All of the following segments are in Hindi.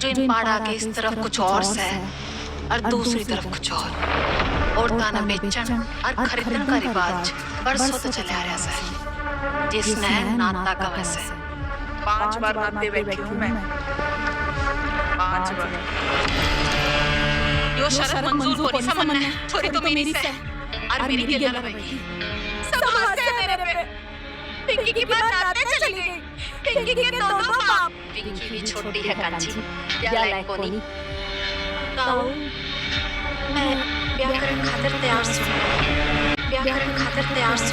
जो इन पहाड़ आगे इस तरफ कुछ और सा है और दूसरी तरफ कुछ और ताना बेचन और खरीदन का रिवाज बरसों तो चले आ रहा है जिसने नाता का वैसे 5 बार नाते बैठी हूँ मैं 5 बार। यो शरत मंजूर होनी समझना है छोरी तो मेरी से और मेरी के लगा बैठी सब हंसते हैं मेरे पे। पिंकी की बात नाते चली गई। पिंकी के दोनों बाप। पिंकी भी छोटी है कांची या लायक कोनी ताऊ मैं ब्याह करने खातिर तैयार हूँ। ब्याह करने खातिर तैयार हूँ।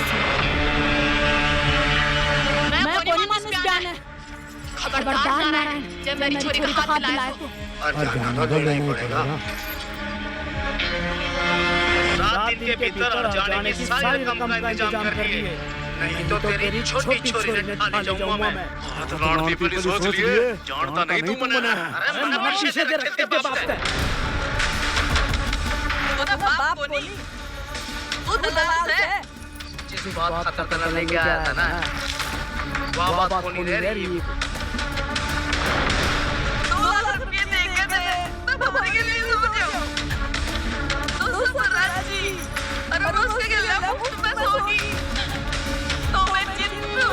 मैं कोनी मानुस ब्याह है। खबरदार नारायण जब मेरी छोरी का हाथ दिलाए तो और जाना तो नहीं पड़ेगा। 7 दिन के भीतर और जाने की सारी रकम का इंतजाम कर लिए, नहीं तो तेरी छोटी छोरी ने खा जाऊंगा मैं। हाथ लौटती पहले सोच लिए, जानता नहीं तू मना। अरे मना शीशे दे रखे बाप से। तोरा बाप कोनी तू दलाल है। जिस बात खत्म करने लेके आया था ना, वो बात कोनी रह रही। 2,000 रुपये देंगे मैं भगवान के लिए समझो। राजी अरे रोज के लिए मुफ्त में सोगी तो मैं जिंदा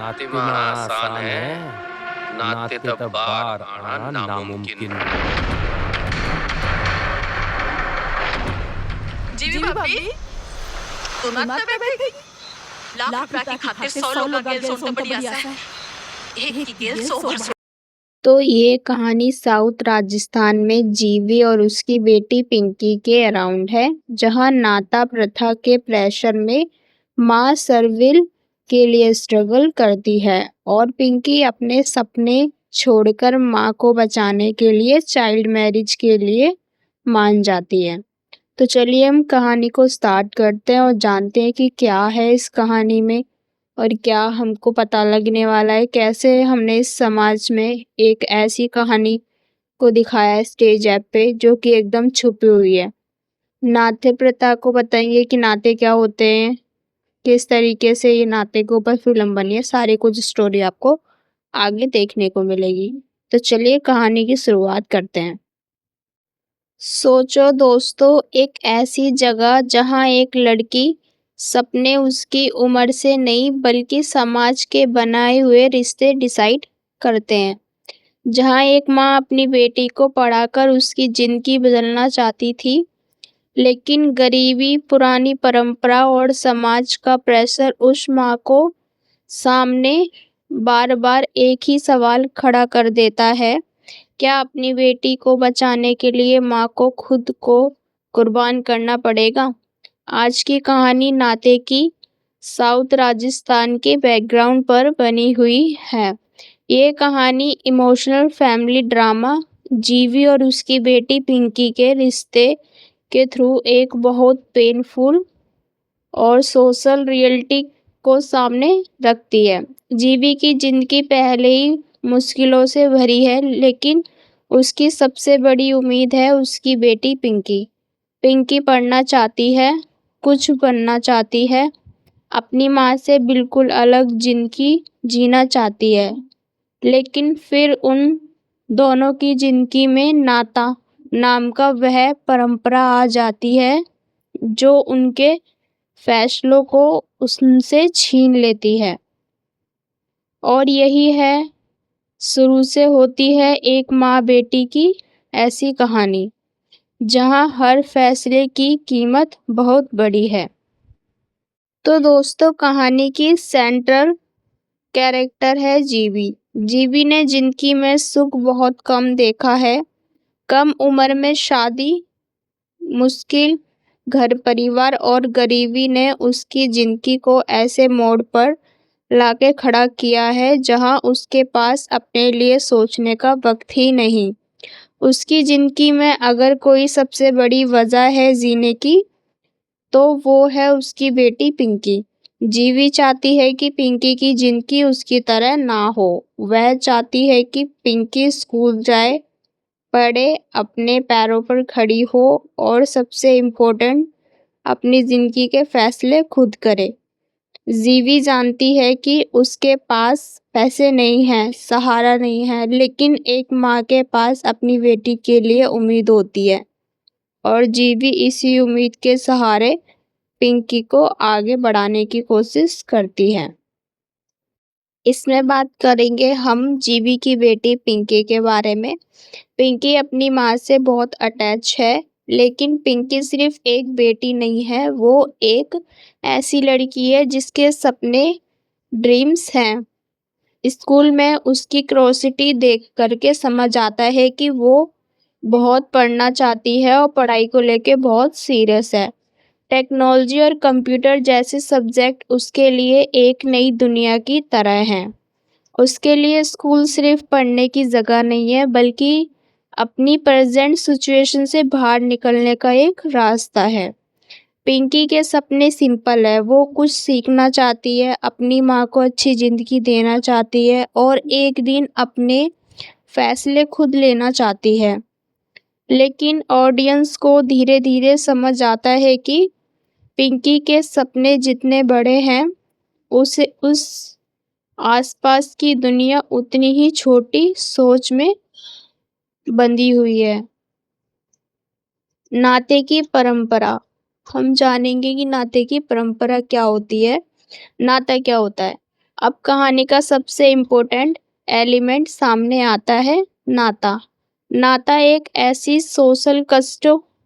नाते माना आसान है, नाते तब बार आना नामुमकिन। जीवी भाभी तू नाते बैठी लाख रुपया की खातिर 100 लोग गेल सोन तो बढ़िया से एक की गेल 100 तो ये कहानी साउथ राजस्थान में जीवी और उसकी बेटी पिंकी के अराउंड है, जहां नाता प्रथा के प्रेशर में मां सर्विल के लिए स्ट्रगल करती है और पिंकी अपने सपने छोड़कर मां को बचाने के लिए चाइल्ड मैरिज के लिए मान जाती है। तो चलिए हम कहानी को स्टार्ट करते हैं और जानते हैं कि क्या है इस कहानी में और क्या हमको पता लगने वाला है, कैसे हमने इस समाज में एक ऐसी कहानी को दिखाया है स्टेज ऐप पे जो कि एकदम छुपी हुई है। नाते प्रथा को बताएंगे कि नाते क्या होते हैं, किस तरीके से ये नाते के ऊपर फिल्म बनी है, सारी कुछ स्टोरी आपको आगे देखने को मिलेगी। तो चलिए कहानी की शुरुआत करते हैं। सोचो दोस्तों, एक ऐसी जगह जहां एक लड़की सपने उसकी उम्र से नहीं बल्कि समाज के बनाए हुए रिश्ते डिसाइड करते हैं। जहां एक माँ अपनी बेटी को पढ़ाकर उसकी जिंदगी बदलना चाहती थी, लेकिन गरीबी, पुरानी परंपरा और समाज का प्रेशर उस माँ को सामने बार बार एक ही सवाल खड़ा कर देता है, क्या अपनी बेटी को बचाने के लिए माँ को खुद को कुर्बान करना पड़ेगा? आज की कहानी नाते की साउथ राजस्थान के बैकग्राउंड पर बनी हुई है। ये कहानी इमोशनल फैमिली ड्रामा जीवी और उसकी बेटी पिंकी के रिश्ते के थ्रू एक बहुत पेनफुल और सोशल रियलिटी को सामने रखती है। जीवी की जिंदगी पहले ही मुश्किलों से भरी है, लेकिन उसकी सबसे बड़ी उम्मीद है उसकी बेटी पिंकी। पिंकी पढ़ना चाहती है, कुछ बनना चाहती है, अपनी माँ से बिल्कुल अलग जिंदगी जीना चाहती है, लेकिन फिर उन दोनों की जिंदगी में नाता नाम का वह परंपरा आ जाती है जो उनके फैसलों को उनसे छीन लेती है। और यही है शुरू से होती है एक माँ बेटी की ऐसी कहानी, जहाँ हर फैसले की कीमत बहुत बड़ी है। तो दोस्तों, कहानी की सेंट्रल कैरेक्टर है जीवी। जीवी ने जिंदगी में सुख बहुत कम देखा है। कम उम्र में शादी, मुश्किल घर परिवार और गरीबी ने उसकी जिंदगी को ऐसे मोड़ पर लाके खड़ा किया है जहां उसके पास अपने लिए सोचने का वक्त ही नहीं। उसकी जिंदगी में अगर कोई सबसे बड़ी वजह है जीने की, तो वो है उसकी बेटी पिंकी। जीवी चाहती है कि पिंकी की जिंदगी उसकी तरह ना हो। वह चाहती है कि पिंकी स्कूल जाए, पढ़े, अपने पैरों पर खड़ी हो और सबसे इम्पोर्टेंट अपनी जिंदगी के फैसले खुद करे। जीवी जानती है कि उसके पास पैसे नहीं हैं, सहारा नहीं है, लेकिन एक माँ के पास अपनी बेटी के लिए उम्मीद होती है और जीवी इसी उम्मीद के सहारे पिंकी को आगे बढ़ाने की कोशिश करती है। इसमें बात करेंगे हम जीवी की बेटी पिंकी के बारे में। पिंकी अपनी माँ से बहुत अटैच है, लेकिन पिंकी सिर्फ एक बेटी नहीं है, वो एक ऐसी लड़की है जिसके सपने, ड्रीम्स हैं। स्कूल में उसकी क्यूरोसिटी देख करके समझ आता है कि वो बहुत पढ़ना चाहती है और पढ़ाई को लेके बहुत सीरियस है। टेक्नोलॉजी और कंप्यूटर जैसे सब्जेक्ट उसके लिए एक नई दुनिया की तरह हैं। उसके लिए स्कूल सिर्फ पढ़ने की जगह नहीं है, बल्कि अपनी प्रेजेंट सिचुएशन से बाहर निकलने का एक रास्ता है। पिंकी के सपने सिंपल है, वो कुछ सीखना चाहती है, अपनी माँ को अच्छी ज़िंदगी देना चाहती है और एक दिन अपने फैसले खुद लेना चाहती है। लेकिन ऑडियंस को धीरे धीरे समझ आता है कि पिंकी के सपने जितने बड़े हैं, उस आसपास की दुनिया उतनी ही छोटी सोच में बंधी हुई है। नाते की परंपरा। हम जानेंगे कि नाते की परंपरा क्या होती है, नाता क्या होता है। अब कहानी का सबसे इम्पोर्टेंट एलिमेंट सामने आता है, नाता। नाता एक ऐसी सोशल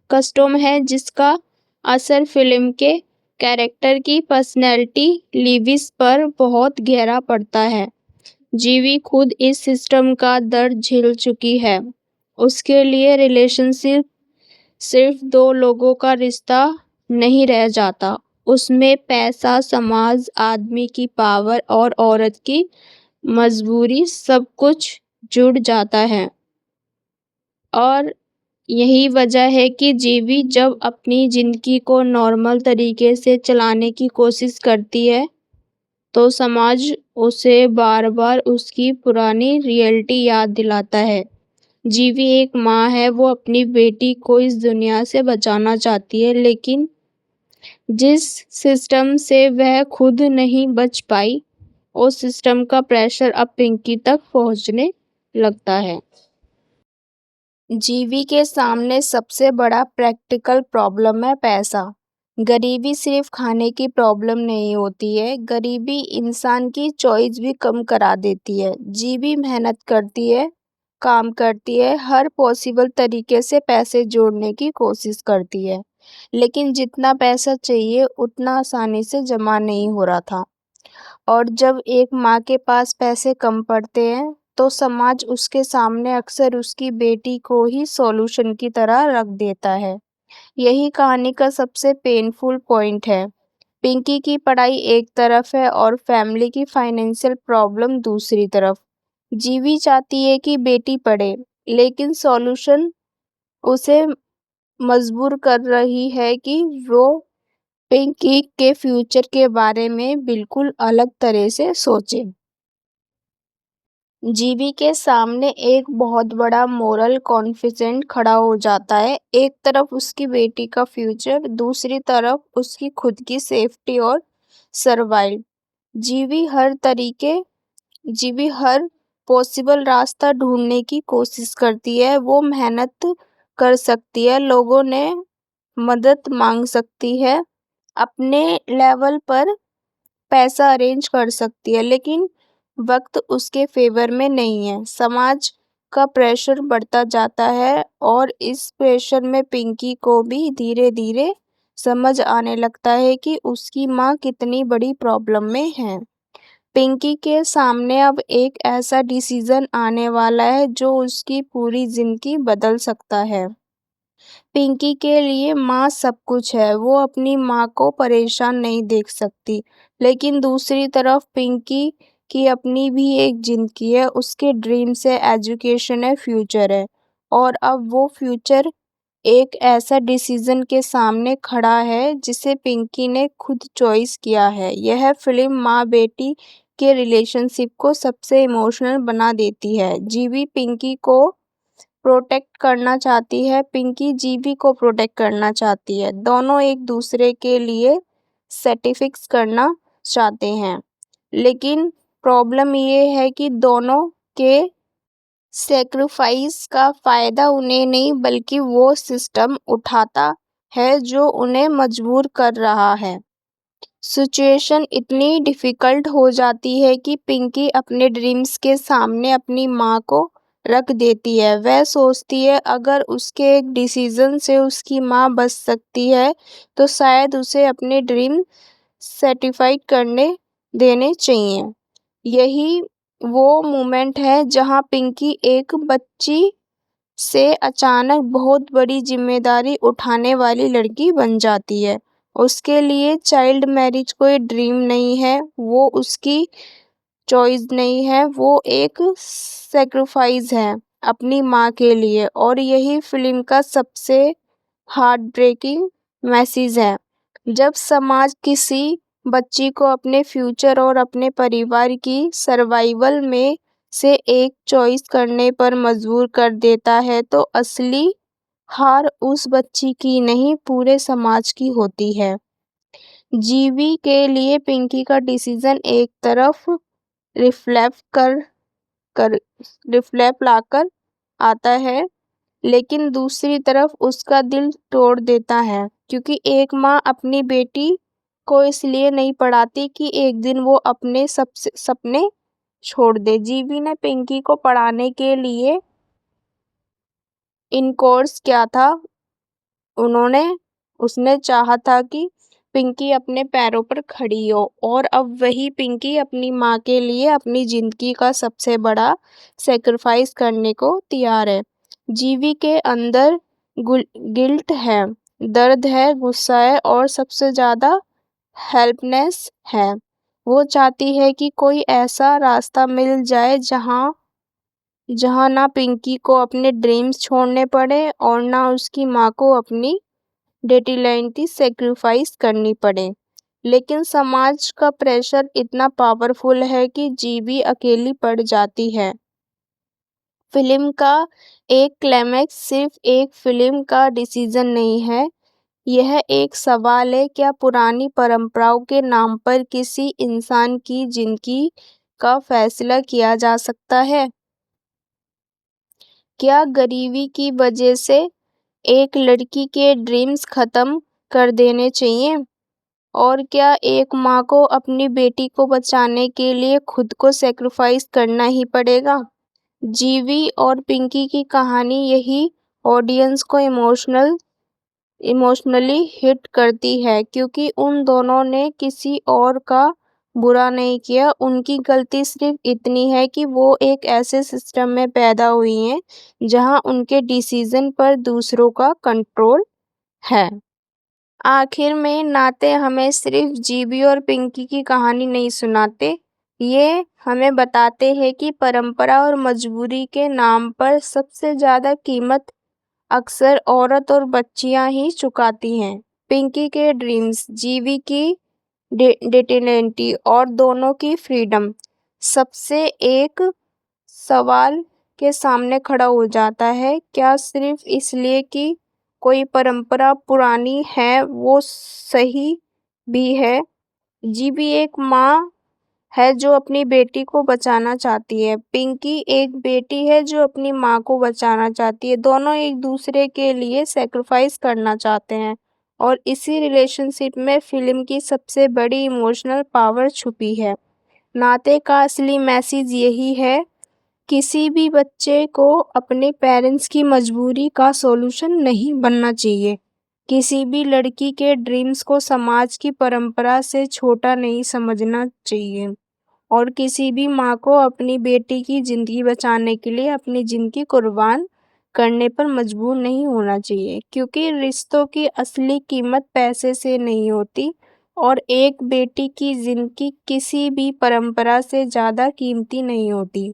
कस्टम है जिसका असर फिल्म के कैरेक्टर की पर्सनैलिटी लिविस पर बहुत गहरा पड़ता है। जीवी खुद इस सिस्टम का दर्द झेल चुकी है। उसके लिए रिलेशनशिप सिर्फ दो लोगों का रिश्ता नहीं रह जाता, उसमें पैसा, समाज, आदमी की पावर और औरत की मजबूरी सब कुछ जुड़ जाता है। और यही वजह है कि जीवी जब अपनी जिंदगी को नॉर्मल तरीके से चलाने की कोशिश करती है, तो समाज उसे बार बार उसकी पुरानी रियलिटी याद दिलाता है। जीवी एक माँ है, वो अपनी बेटी को इस दुनिया से बचाना चाहती है, लेकिन जिस सिस्टम से वह खुद नहीं बच पाई, उस सिस्टम का प्रेशर अब पिंकी तक पहुंचने लगता है। जीवी के सामने सबसे बड़ा प्रैक्टिकल प्रॉब्लम है पैसा। गरीबी सिर्फ खाने की प्रॉब्लम नहीं होती है, गरीबी इंसान की चॉइस भी कम करा देती है। जीवी मेहनत करती है, काम करती है, हर पॉसिबल तरीके से पैसे जोड़ने की कोशिश करती है, लेकिन जितना पैसा चाहिए उतना आसानी से जमा नहीं हो रहा था। और जब एक माँ के पास पैसे कम पड़ते हैं, तो समाज उसके सामने अक्सर उसकी बेटी को ही सॉल्यूशन की तरह रख देता है। यही कहानी का सबसे पेनफुल पॉइंट है। पिंकी की पढ़ाई एक तरफ है और फैमिली की फाइनेंशियल प्रॉब्लम दूसरी तरफ। जीवी चाहती है कि बेटी पढ़े, लेकिन सॉल्यूशन उसे मजबूर कर रही है कि वो पिंकी के फ्यूचर के बारे में बिल्कुल अलग तरह से सोचे। जीवी के सामने एक बहुत बड़ा मोरल कॉन्फ्लिक्ट खड़ा हो जाता है। एक तरफ उसकी बेटी का फ्यूचर, दूसरी तरफ उसकी खुद की सेफ्टी और सर्वाइवल। जीवी हर पॉसिबल रास्ता ढूंढने की कोशिश करती है। वो मेहनत कर सकती है, लोगों ने मदद मांग सकती है, अपने लेवल पर पैसा अरेंज कर सकती है, लेकिन वक्त उसके फेवर में नहीं है। समाज का प्रेशर बढ़ता जाता है और इस प्रेशर में पिंकी को भी धीरे धीरे समझ आने लगता है कि उसकी माँ कितनी बड़ी प्रॉब्लम में है। पिंकी के सामने अब एक ऐसा डिसीजन आने वाला है जो उसकी पूरी जिंदगी बदल सकता है। पिंकी के लिए माँ सब कुछ है, वो अपनी माँ को परेशान नहीं देख सकती, लेकिन दूसरी तरफ पिंकी की अपनी भी एक जिंदगी है, उसके ड्रीम्स है, एजुकेशन है, फ्यूचर है, और अब वो फ्यूचर एक ऐसा डिसीजन के सामने खड़ा है जिसे पिंकी ने खुद चॉइस किया है। यह फिल्म माँ बेटी के रिलेशनशिप को सबसे इमोशनल बना देती है। जीवी पिंकी को प्रोटेक्ट करना चाहती है, पिंकी जीवी को प्रोटेक्ट करना चाहती है। दोनों एक दूसरे के लिए सेटिफिक्स करना चाहते हैं, लेकिन प्रॉब्लम ये है कि दोनों के सेक्रीफाइस का फायदा उन्हें नहीं बल्कि वो सिस्टम उठाता है जो उन्हें मजबूर कर रहा है। सिचुएशन इतनी डिफिकल्ट हो जाती है कि पिंकी अपने ड्रीम्स के सामने अपनी माँ को रख देती है। वह सोचती है अगर उसके एक डिसीजन से उसकी माँ बच सकती है तो शायद उसे अपने ड्रीम सर्टिफाइड करने देने चाहिए। यही वो मोमेंट है जहाँ पिंकी एक बच्ची से अचानक बहुत बड़ी जिम्मेदारी उठाने वाली लड़की बन जाती है। उसके लिए चाइल्ड मैरिज कोई ड्रीम नहीं है, वो उसकी चॉइस नहीं है, वो एक सेक्रीफाइस है अपनी माँ के लिए। और यही फिल्म का सबसे हार्ट ब्रेकिंग मैसेज है। जब समाज किसी बच्ची को अपने फ्यूचर और अपने परिवार की सर्वाइवल में से एक चॉइस करने पर मजबूर कर देता है तो असली हार उस बच्ची की नहीं, पूरे समाज की होती है। जीवी के लिए पिंकी का डिसीजन एक तरफ रिफ्लेक्ट लाकर आता है, लेकिन दूसरी तरफ उसका दिल तोड़ देता है, क्योंकि एक माँ अपनी बेटी को इसलिए नहीं पढ़ाती कि एक दिन वो अपने सपने छोड़ दे। जीवी ने पिंकी को पढ़ाने के लिए इनकोर्स किया था। उसने चाहा था कि पिंकी अपने पैरों पर खड़ी हो, और अब वही पिंकी अपनी माँ के लिए अपनी जिंदगी का सबसे बड़ा सेक्रीफाइस करने को तैयार है। जीवी के अंदर गिल्ट है, दर्द है, गुस्सा है और सबसे ज्यादा हेल्पनेस है। वो चाहती है कि कोई ऐसा रास्ता मिल जाए जहाँ ना पिंकी को अपने ड्रीम्स छोड़ने पड़े और ना उसकी माँ को अपनी डेडलाइन की सेक्रीफाइस करनी पड़े। लेकिन समाज का प्रेशर इतना पावरफुल है कि जीवी अकेली पड़ जाती है। फिल्म का एक क्लाइमैक्स सिर्फ एक फिल्म का डिसीजन नहीं है, यह एक सवाल है, क्या पुरानी परंपराओं के नाम पर किसी इंसान की जिंदगी का फैसला किया जा सकता है? क्या गरीबी की वजह से एक लड़की के ड्रीम्स खत्म कर देने चाहिए? और क्या एक माँ को अपनी बेटी को बचाने के लिए खुद को सेक्रीफाइस करना ही पड़ेगा? जीवी और पिंकी की कहानी यही ऑडियंस को इमोशनली हिट करती है, क्योंकि उन दोनों ने किसी और का बुरा नहीं किया। उनकी गलती सिर्फ इतनी है कि वो एक ऐसे सिस्टम में पैदा हुई हैं जहां उनके डिसीजन पर दूसरों का कंट्रोल है। आखिर में नाते हमें सिर्फ जीवी और पिंकी की कहानी नहीं सुनाते, ये हमें बताते हैं कि परंपरा और मजबूरी के नाम पर सबसे ज्यादा कीमत अक्सर औरत और बच्चियां ही चुकाती हैं। पिंकी के ड्रीम्स, जीवी की डिटेनिटी और दोनों की फ्रीडम सबसे एक सवाल के सामने खड़ा हो जाता है, क्या सिर्फ इसलिए कि कोई परंपरा पुरानी है वो सही भी है? जीवी एक माँ है जो अपनी बेटी को बचाना चाहती है, पिंकी एक बेटी है जो अपनी माँ को बचाना चाहती है। दोनों एक दूसरे के लिए सेक्रीफाइस करना चाहते हैं, और इसी रिलेशनशिप में फिल्म की सबसे बड़ी इमोशनल पावर छुपी है। नाते का असली मैसेज यही है, किसी भी बच्चे को अपने पेरेंट्स की मजबूरी का सॉल्यूशन नहीं बनना चाहिए। किसी भी लड़की के ड्रीम्स को समाज की परंपरा से छोटा नहीं समझना चाहिए, और किसी भी माँ को अपनी बेटी की जिंदगी बचाने के लिए अपनी जिंदगी कुर्बान करने पर मजबूर नहीं होना चाहिए, क्योंकि रिश्तों की असली कीमत पैसे से नहीं होती, और एक बेटी की जिंदगी किसी भी परंपरा से ज़्यादा कीमती नहीं होती।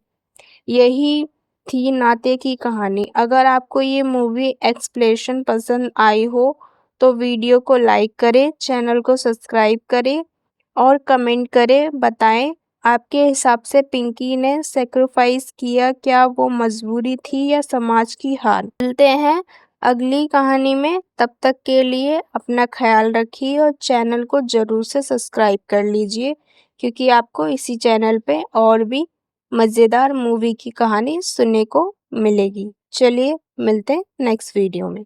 यही थी नाते की कहानी। अगर आपको ये मूवी एक्सप्लेनेशन पसंद आई हो तो वीडियो को लाइक करें, चैनल को सब्सक्राइब करें और कमेंट करें, बताएं आपके हिसाब से पिंकी ने सेक्रीफाइस किया, क्या वो मजबूरी थी या समाज की हार। मिलते हैं अगली कहानी में, तब तक के लिए अपना ख्याल रखिए और चैनल को ज़रूर से सब्सक्राइब कर लीजिए क्योंकि आपको इसी चैनल पे और भी मज़ेदार मूवी की कहानी सुनने को मिलेगी। चलिए मिलते हैं नेक्स्ट वीडियो में।